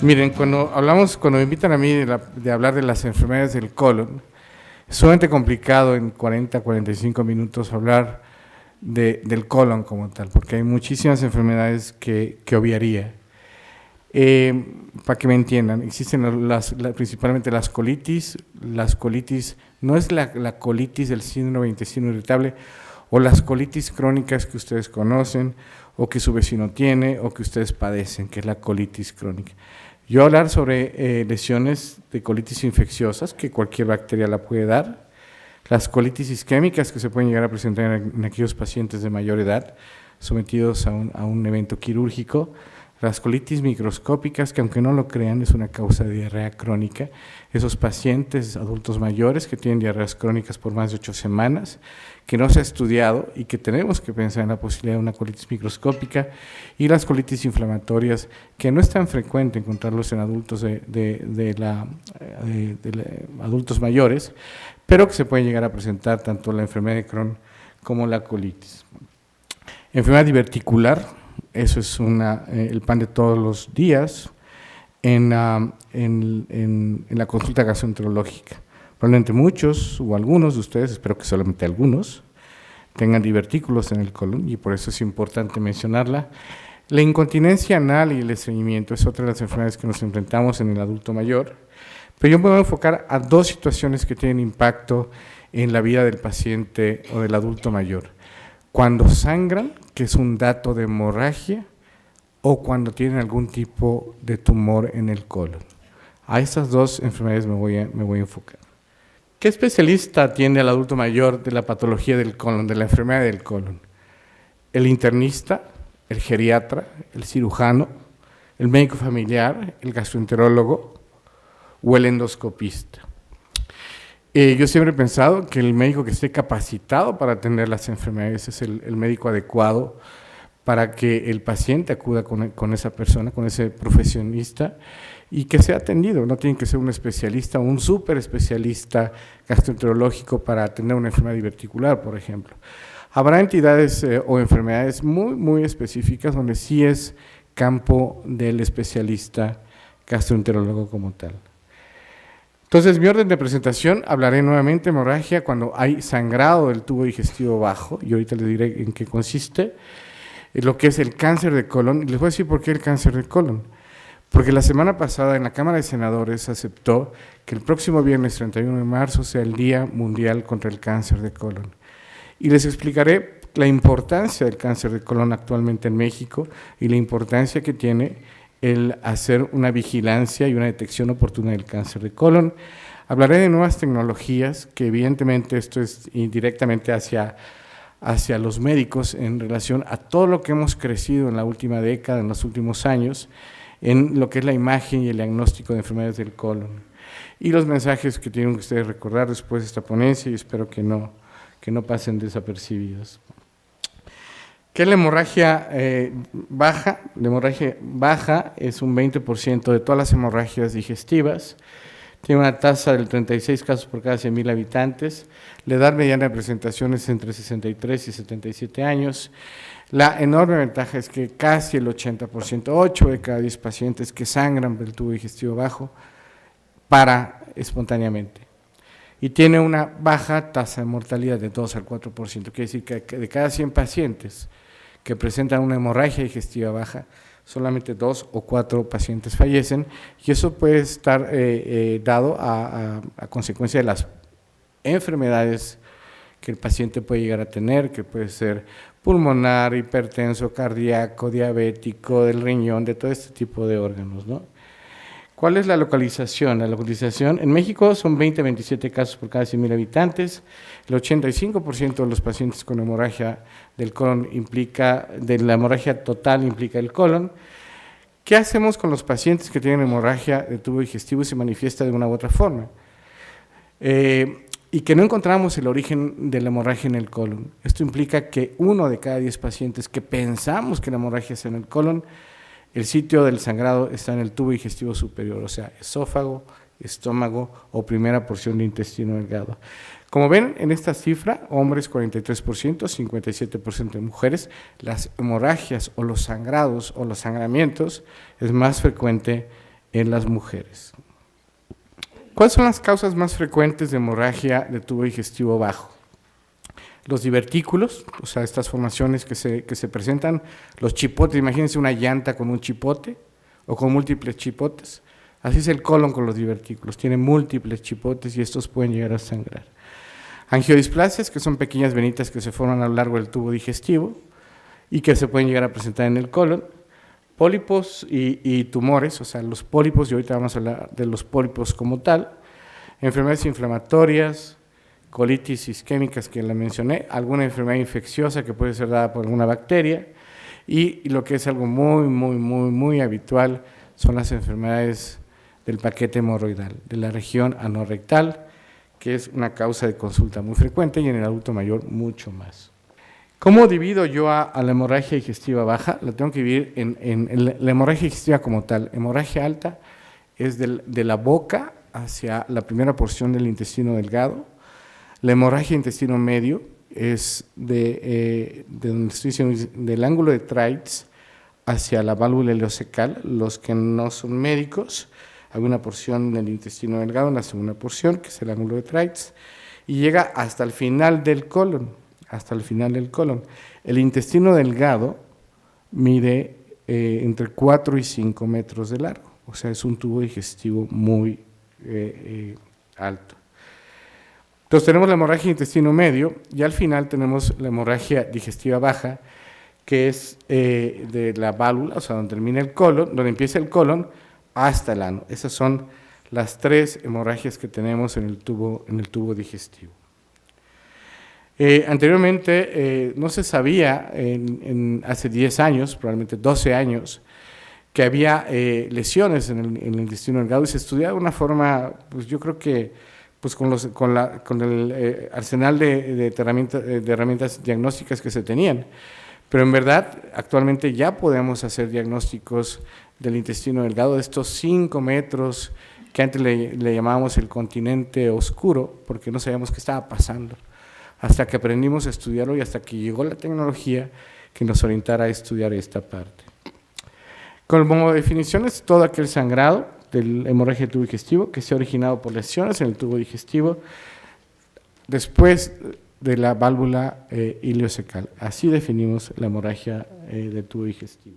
Miren, cuando me invitan a mí de hablar de las enfermedades del colon, es sumamente complicado en 40, 45 minutos hablar del colon como tal, porque hay muchísimas enfermedades que obviaría. Para que me entiendan, existen principalmente las colitis. Las colitis no es la colitis del síndrome de intestino irritable o las colitis crónicas que ustedes conocen o que su vecino tiene o que ustedes padecen, que es la colitis crónica. Yo hablar sobre lesiones de colitis infecciosas, que cualquier bacteria la puede dar, las colitis isquémicas que se pueden llegar a presentar en aquellos pacientes de mayor edad sometidos a un evento quirúrgico, las colitis microscópicas, que aunque no lo crean es una causa de diarrea crónica, esos pacientes adultos mayores que tienen diarreas crónicas por más de 8 semanas, que no se ha estudiado y que tenemos que pensar en la posibilidad de una colitis microscópica, y las colitis inflamatorias, que no es tan frecuente encontrarlos en adultos adultos mayores, pero que se pueden llegar a presentar tanto la enfermedad de Crohn como la colitis. Enfermedad diverticular, eso es el pan de todos los días en la consulta gastroenterológica. Probablemente muchos o algunos de ustedes, espero que solamente algunos, tengan divertículos en el colon y por eso es importante mencionarla. La incontinencia anal y el estreñimiento es otra de las enfermedades que nos enfrentamos en el adulto mayor, pero yo me voy a enfocar a dos situaciones que tienen impacto en la vida del paciente o del adulto mayor. Cuando sangran, que es un dato de hemorragia, o cuando tienen algún tipo de tumor en el colon. A estas dos enfermedades me voy a enfocar. ¿Qué especialista atiende al adulto mayor de la patología del colon, de la enfermedad del colon? El internista, el geriatra, el cirujano, el médico familiar, el gastroenterólogo o el endoscopista. Yo siempre he pensado que el médico que esté capacitado para atender las enfermedades es el médico adecuado para que el paciente acuda con esa persona, con ese profesionista y que sea atendido. No tiene que ser un especialista o un súper especialista gastroenterológico para atender una enfermedad diverticular, por ejemplo. Habrá entidades o enfermedades muy, muy específicas donde sí es campo del especialista gastroenterólogo como tal. Entonces, mi orden de presentación, hablaré nuevamente de hemorragia cuando hay sangrado del tubo digestivo bajo, y ahorita les diré en qué consiste, lo que es el cáncer de colon, y les voy a decir por qué el cáncer de colon. Porque la semana pasada en la Cámara de Senadores aceptó que el próximo viernes 31 de marzo sea el Día Mundial contra el Cáncer de Colon. Y les explicaré la importancia del cáncer de colon actualmente en México y la importancia que tiene el hacer una vigilancia y una detección oportuna del cáncer de colon. Hablaré de nuevas tecnologías, que evidentemente esto es indirectamente hacia los médicos en relación a todo lo que hemos crecido en la última década, en los últimos años, en lo que es la imagen y el diagnóstico de enfermedades del colon. Y los mensajes que tienen que ustedes recordar después de esta ponencia y espero que no pasen desapercibidos. ¿Qué es la hemorragia baja? La hemorragia baja es un 20% de todas las hemorragias digestivas, tiene una tasa del 36 casos por cada 100,000 habitantes, la edad mediana de presentación es entre 63 y 77 años, la enorme ventaja es que casi el 80%, 8 de cada 10 pacientes que sangran del tubo digestivo bajo, para espontáneamente. Y tiene una baja tasa de mortalidad de 2 al 4%, quiere decir que de cada 100 pacientes que presentan una hemorragia digestiva baja, solamente 2 o 4 pacientes fallecen, y eso puede estar dado a consecuencia de las enfermedades que el paciente puede llegar a tener, que puede ser pulmonar, hipertenso, cardíaco, diabético, del riñón, de todo este tipo de órganos, ¿no? ¿Cuál es la localización? La localización en México son 20-27 casos por cada 100,000 habitantes. El 85% de los pacientes con hemorragia del colon de la hemorragia total implica el colon. ¿Qué hacemos con los pacientes que tienen hemorragia de tubo digestivo y se manifiesta de una u otra forma? Y que no encontramos el origen de la hemorragia en el colon. Esto implica que 1 de cada 10 pacientes que pensamos que la hemorragia es en el colon, el sitio del sangrado está en el tubo digestivo superior, o sea, esófago, estómago o primera porción de intestino delgado. Como ven en esta cifra, hombres 43%, 57% de mujeres, las hemorragias o los sangrados o los sangramientos es más frecuente en las mujeres. ¿Cuáles son las causas más frecuentes de hemorragia de tubo digestivo bajo? Los divertículos, o sea, estas formaciones que se presentan, los chipotes, imagínense una llanta con un chipote o con múltiples chipotes. Así es el colon con los divertículos, tiene múltiples chipotes y estos pueden llegar a sangrar. Angiodisplasias, que son pequeñas venitas que se forman a lo largo del tubo digestivo y que se pueden llegar a presentar en el colon. Pólipos y tumores, o sea, los pólipos, y ahorita vamos a hablar de los pólipos como tal. Enfermedades inflamatorias, colitis isquémicas que la mencioné, alguna enfermedad infecciosa que puede ser dada por alguna bacteria y lo que es algo muy habitual son las enfermedades del paquete hemorroidal, de la región anorrectal, que es una causa de consulta muy frecuente y en el adulto mayor mucho más. ¿Cómo divido yo a la hemorragia digestiva baja? La tengo que dividir en la hemorragia digestiva como tal. Hemorragia alta es de la boca hacia la primera porción del intestino delgado. La hemorragia intestino medio es de donde estoy diciendo, del ángulo de Treitz hacia la válvula ileocecal. Los que no son médicos, hay una porción del intestino delgado, en la segunda porción, que es el ángulo de Treitz, y llega hasta el final del colon, El intestino delgado mide entre 4 y 5 metros de largo, o sea, es un tubo digestivo muy alto. Entonces tenemos la hemorragia intestino medio y al final tenemos la hemorragia digestiva baja, que es de la válvula, o sea, donde termina el colon, donde empieza el colon hasta el ano. Esas son las 3 hemorragias que tenemos en el tubo digestivo. Anteriormente no se sabía, hace 10 años, probablemente 12 años, que había lesiones en el intestino delgado y se estudiaba de una forma, pues yo creo que pues con el arsenal de herramientas diagnósticas que se tenían. Pero en verdad, actualmente ya podemos hacer diagnósticos del intestino delgado, de estos 5 metros que antes le llamábamos el continente oscuro, porque no sabíamos qué estaba pasando, hasta que aprendimos a estudiarlo y hasta que llegó la tecnología que nos orientara a estudiar esta parte. Como definición es todo aquel sangrado del hemorragia del tubo digestivo que se ha originado por lesiones en el tubo digestivo después de la válvula ileocecal. Así definimos la hemorragia del tubo digestivo.